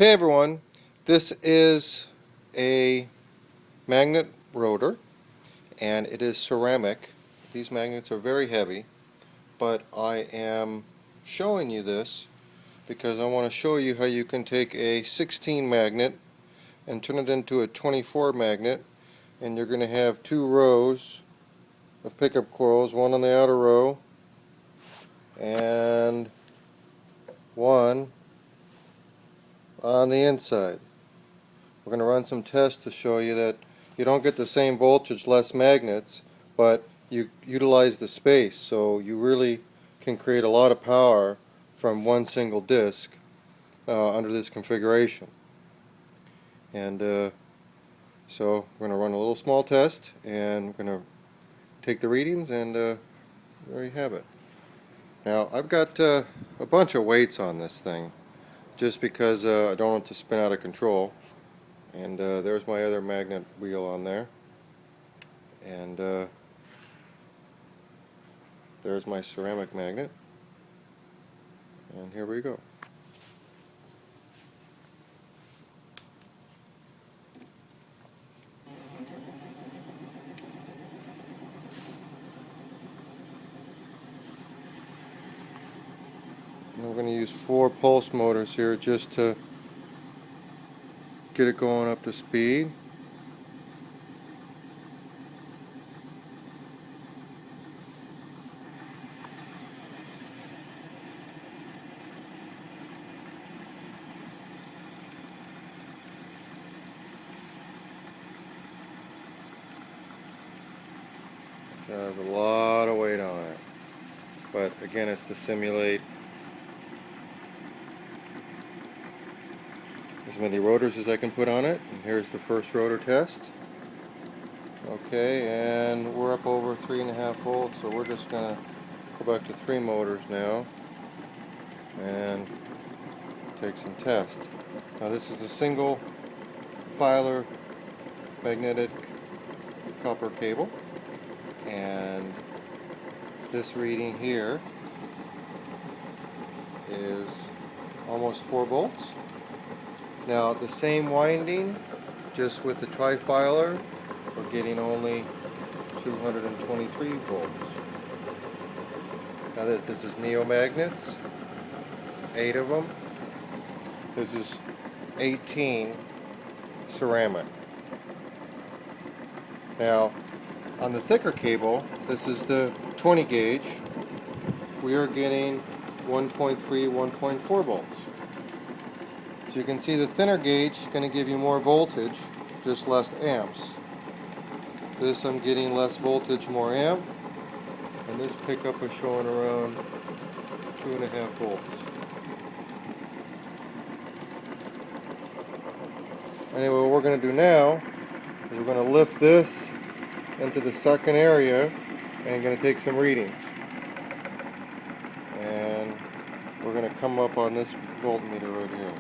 Hey everyone, this is a magnet rotor and it is ceramic. These magnets are very heavy, but I am showing you this because I want to show you how you can take a 16 magnet and turn it into a 24 magnet, and you're going to have two rows of pickup coils, one on the outer row and one on the inside. We're going to run some tests to show you that you don't get the same voltage, less magnets, but you utilize the space, so you really can create a lot of power from one single disc under this configuration. And so we're going to run a little small test, and we're going to take the readings, and there you have it. Now I've got a bunch of weights on this thing just because I don't want it to spin out of control. And there's my other magnet wheel on there, and there's my ceramic magnet, and here we go. And we're going to use 4 pulse motors here just to get it going up to speed. It has a lot of weight on it, but again, it's to simulate as many rotors as I can put on it. And here's the first rotor test. Okay, and we're up over 3.5 volts, so we're just going to go back to 3 motors now and take some tests. Now this is a single filer magnetic copper cable, and this reading here is almost 4 volts. Now the same winding, just with the trifilar, we're getting only 223 volts. Now this is neomagnets, 8 of them. This is 18 ceramic. Now on the thicker cable, this is the 20 gauge, we are getting 1.3, 1.4 volts. So you can see the thinner gauge is going to give you more voltage, just less amps. This I'm getting less voltage, more amp, and this pickup is showing around 2.5 volts. Anyway, what we're going to do now is we're going to lift this into the second area and going to take some readings. And we're going to come up on this voltmeter right here.